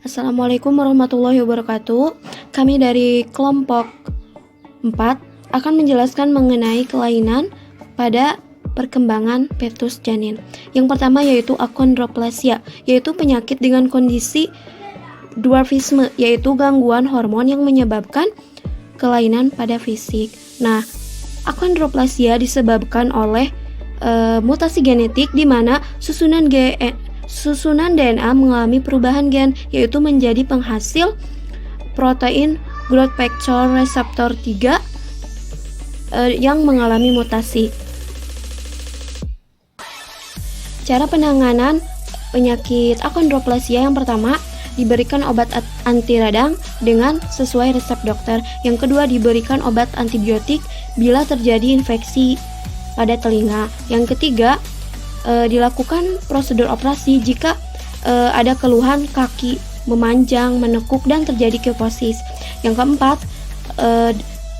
Assalamualaikum warahmatullahi wabarakatuh. Kami dari kelompok 4 akan menjelaskan mengenai kelainan pada perkembangan fetus janin. Yang pertama yaitu achondroplasia, yaitu penyakit dengan kondisi dwarfisme, yaitu gangguan hormon yang menyebabkan kelainan pada fisik. Nah, achondroplasia disebabkan oleh mutasi genetik di mana susunan DNA mengalami perubahan gen, yaitu menjadi penghasil protein growth factor reseptor 3 yang mengalami mutasi. Cara penanganan penyakit achondroplasia: yang pertama, diberikan obat anti radang dengan sesuai resep dokter. Yang kedua, diberikan obat antibiotik bila terjadi infeksi pada telinga. Yang ketiga, dilakukan prosedur operasi jika ada keluhan kaki memanjang, menekuk, dan terjadi kifosis. Yang keempat,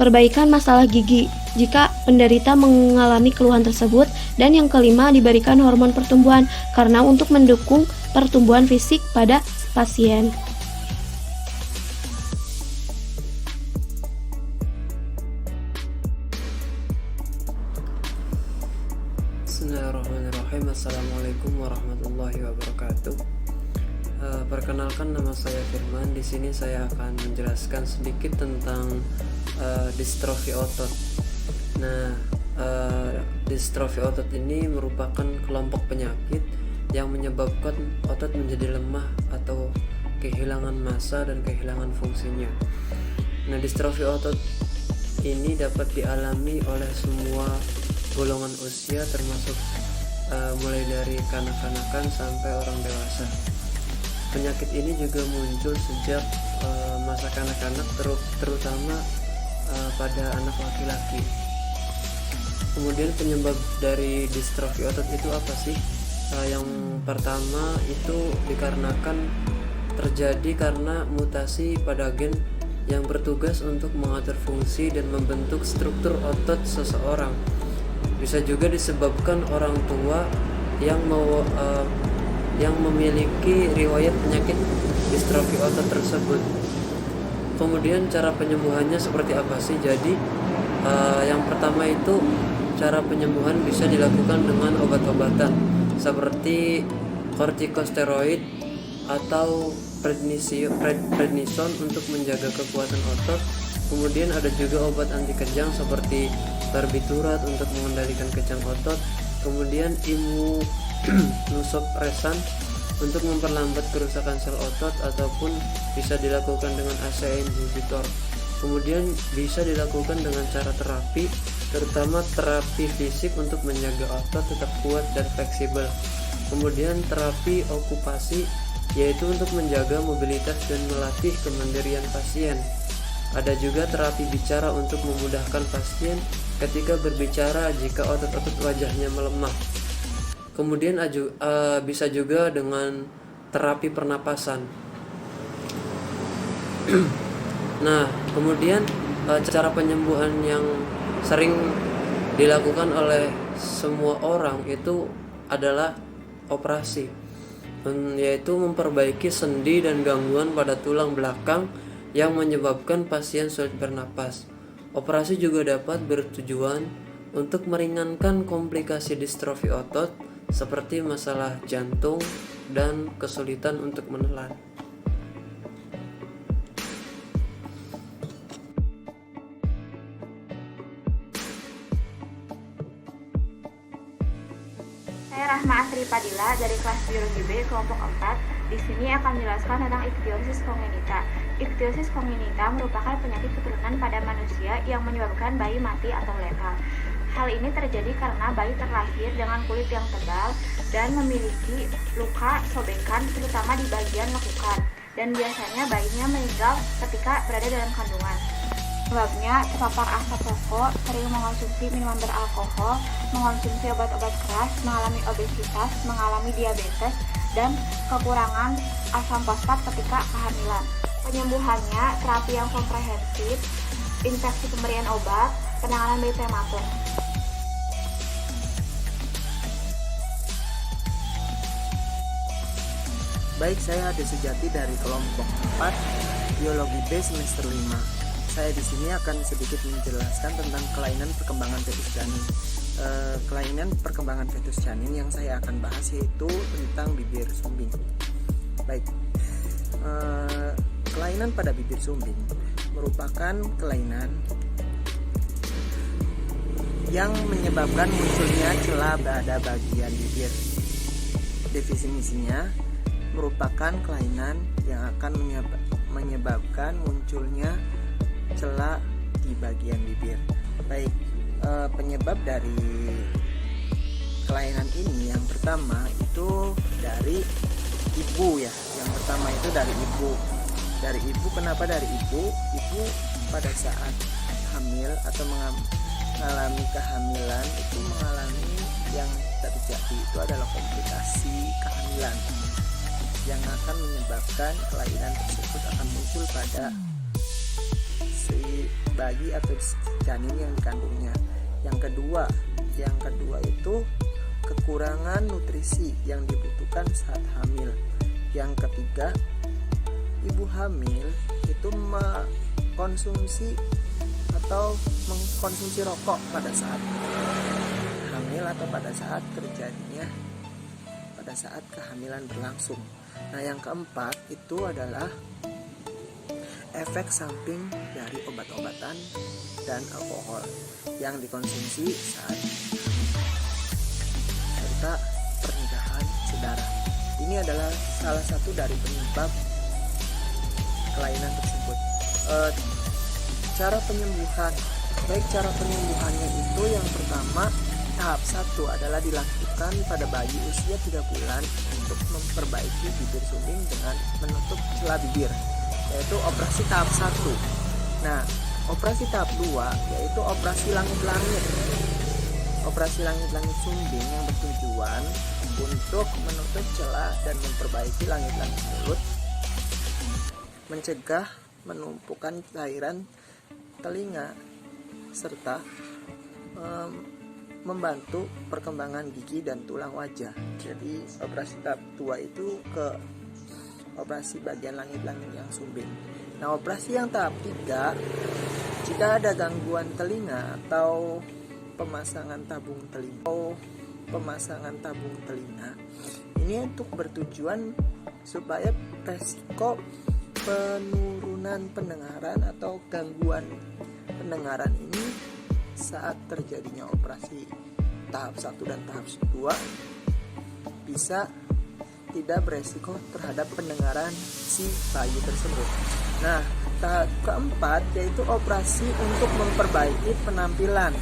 perbaikan masalah gigi jika penderita mengalami keluhan tersebut. Dan yang kelima, diberikan hormon pertumbuhan karena untuk mendukung pertumbuhan fisik pada pasien. Bismillahirrahmanirrahim. Assalamualaikum warahmatullahi wabarakatuh. Perkenalkan, nama saya Firman. Di sini saya akan menjelaskan sedikit tentang distrofi otot. Nah, distrofi otot ini merupakan kelompok penyakit yang menyebabkan otot menjadi lemah atau kehilangan massa dan kehilangan fungsinya. Nah, distrofi otot ini dapat dialami oleh semua golongan usia, termasuk mulai dari kanak-kanakan sampai orang dewasa. Penyakit ini juga muncul sejak masa kanak-kanak, terutama pada anak laki-laki. Kemudian penyebab dari distrofi otot itu apa sih? Yang pertama itu dikarenakan terjadi karena mutasi pada gen yang bertugas untuk mengatur fungsi dan membentuk struktur otot seseorang. Bisa juga disebabkan orang tua yang memiliki riwayat penyakit distrofi otot tersebut. Kemudian cara penyembuhannya seperti apa sih? Jadi yang pertama itu cara penyembuhan bisa dilakukan dengan obat-obatan seperti kortikosteroid atau prednison untuk menjaga kekuatan otot. Kemudian ada juga obat anti kejang seperti barbiturat untuk mengendalikan kejang otot. Kemudian immunosupresan untuk memperlambat kerusakan sel otot, ataupun bisa dilakukan dengan ACE inhibitor. Kemudian bisa dilakukan dengan cara terapi, terutama terapi fisik untuk menjaga otot tetap kuat dan fleksibel. Kemudian terapi okupasi, yaitu untuk menjaga mobilitas dan melatih kemandirian pasien. Ada juga terapi bicara untuk memudahkan pasien ketika berbicara jika otot-otot wajahnya melemah. Kemudian bisa juga dengan terapi pernapasan. Nah, kemudian cara penyembuhan yang sering dilakukan oleh semua orang itu adalah operasi, yaitu memperbaiki sendi dan gangguan pada tulang belakang yang menyebabkan pasien sulit bernapas. Operasi juga dapat bertujuan untuk meringankan komplikasi distrofi otot seperti masalah jantung dan kesulitan untuk menelan. Saya Rahma Asri Padilla dari kelas Biologi B kelompok 4. Di sini akan menjelaskan tentang ichthyosis congenita. Ichthyosis congenita merupakan penyakit keturunan pada manusia yang menyebabkan bayi mati atau letal. Hal ini terjadi karena bayi terlahir dengan kulit yang tebal dan memiliki luka sobekan, terutama di bagian lekukan. Dan biasanya bayinya meninggal ketika berada dalam kandungan. Sebabnya terpapar asap rokok, sering mengonsumsi minuman beralkohol, mengonsumsi obat-obat keras, mengalami obesitas, mengalami diabetes, dan kekurangan asam fosfat ketika kehamilan. Penyembuhannya terapi yang komprehensif, infeksi pemberian obat, penanganan bayi prematur. Baik, saya Ade Sujati dari kelompok 4 Biologi B semester 5. Saya di sini akan sedikit menjelaskan tentang kelainan perkembangan fetus janin. Kelainan perkembangan fetus janin yang saya akan bahas yaitu tentang bibir sumbing. Baik, kelainan pada bibir sumbing merupakan kelainan yang menyebabkan munculnya celah pada bagian bibir. Definisinya merupakan kelainan yang akan menyebabkan munculnya celah di bagian bibir. Baik, penyebab dari kelainan ini yang pertama itu dari ibu ya. Yang pertama itu dari ibu. Dari ibu, kenapa dari ibu? Ibu pada saat hamil atau mengalami kehamilan itu mengalami yang terjadi itu adalah komplikasi kehamilan yang akan menyebabkan kelainan tersebut akan muncul pada si bayi atau janin yang dikandungnya. Yang kedua itu kekurangan nutrisi yang dibutuhkan saat hamil. Yang ketiga, ibu hamil itu mengkonsumsi rokok pada saat hamil atau pada saat kehamilan berlangsung. Nah, yang keempat itu adalah efek samping dari obat-obatan dan alkohol yang dikonsumsi saat serta pernikahan sedara. Ini adalah salah satu dari penyebab kelainan tersebut. Cara penyembuhan. Baik, cara penyembuhannya itu yang pertama, tahap 1 adalah dilakukan pada bayi usia 3 bulan untuk memperbaiki bibir sumbing dengan menutup celah bibir, yaitu operasi tahap 1. Nah, operasi tahap 2 yaitu operasi langit-langit. Operasi langit-langit sumbing yang bertujuan untuk menutup celah dan memperbaiki langit-langit mulut, mencegah penumpukan cairan telinga, serta membantu perkembangan gigi dan tulang wajah. Jadi operasi tahap 2 itu ke operasi bagian langit-langit yang sumbing. Nah, operasi yang tahap 3, jika ada gangguan telinga atau pemasangan tabung telinga, ini untuk bertujuan supaya resiko penurunan pendengaran atau gangguan pendengaran ini saat terjadinya operasi tahap 1 dan tahap 2 bisa tidak beresiko terhadap pendengaran si bayi tersebut. Nah, tahap keempat yaitu operasi untuk memperbaiki penampilan.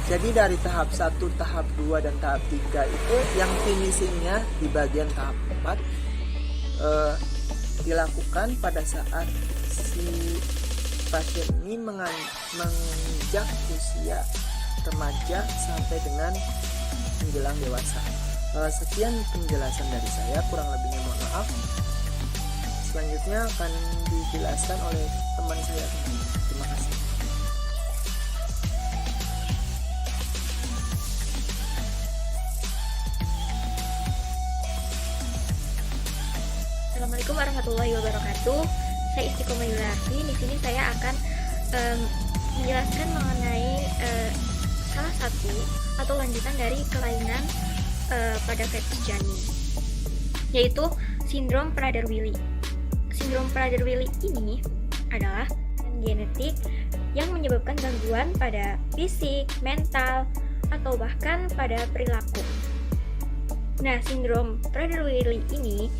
Jadi dari tahap 1, tahap 2 dan tahap 3 itu yang finishingnya di bagian tahap 4 dilakukan pada saat si pasien ini menginjak usia remaja sampai dengan menjelang dewasa. Sekian penjelasan dari saya, kurang lebihnya mohon maaf. Selanjutnya akan dijelaskan oleh teman saya. Terima kasih. Assalamualaikum warahmatullahi wabarakatuh. Saya Istiqomah Yulafi. Di sini saya akan menjelaskan mengenai salah satu atau lanjutan dari kelainan pada fetus janin, yaitu sindrom Prader-Willi. Sindrom Prader-Willi ini adalah genetik yang menyebabkan gangguan pada fisik, mental, atau bahkan pada perilaku. Nah, sindrom Prader-Willi ini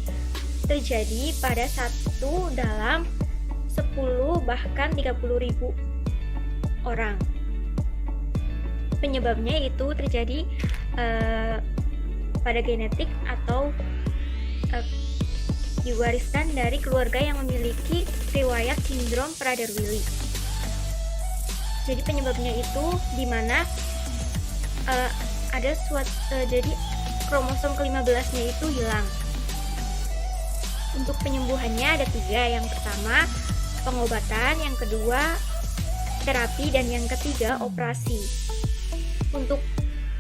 terjadi pada 1 dalam 10 bahkan 30.000 orang. Penyebabnya itu terjadi pada genetik atau diwariskan dari keluarga yang memiliki riwayat sindrom Prader-Willi. Jadi penyebabnya itu di mana ada jadi kromosom ke-15-nya itu hilang. Untuk penyembuhannya ada 3. Yang pertama pengobatan, yang kedua terapi, dan yang ketiga operasi. Untuk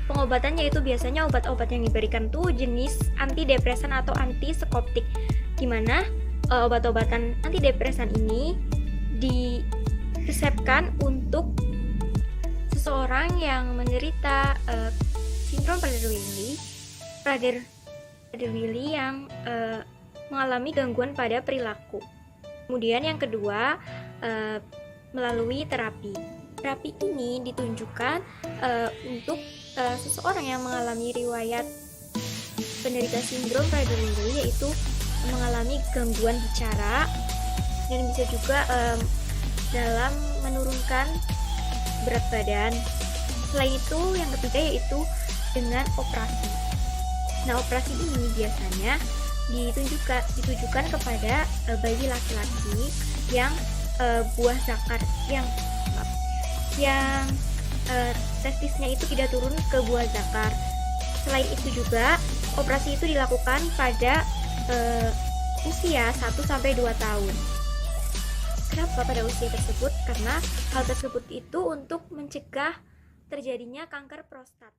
pengobatannya itu biasanya obat-obat yang diberikan tuh jenis antidepresan atau antipsikotik. di mana obat-obatan antidepresan ini diresepkan untuk seseorang yang menderita sindrom Prader-Willi yang mengalami gangguan pada perilaku. Kemudian yang kedua, melalui terapi. Terapi ini ditunjukkan untuk seseorang yang mengalami riwayat penderita sindrom Prader-Willi, yaitu mengalami gangguan bicara, dan bisa juga dalam menurunkan berat badan. Selain itu, yang ketiga yaitu dengan operasi. Nah, operasi ini biasanya ditujukan kepada bayi laki-laki yang buah zakar yang testisnya itu tidak turun ke buah zakar. Selain itu juga operasi itu dilakukan pada usia 1-2 tahun. Kenapa pada usia tersebut? Karena hal tersebut itu untuk mencegah terjadinya kanker prostat.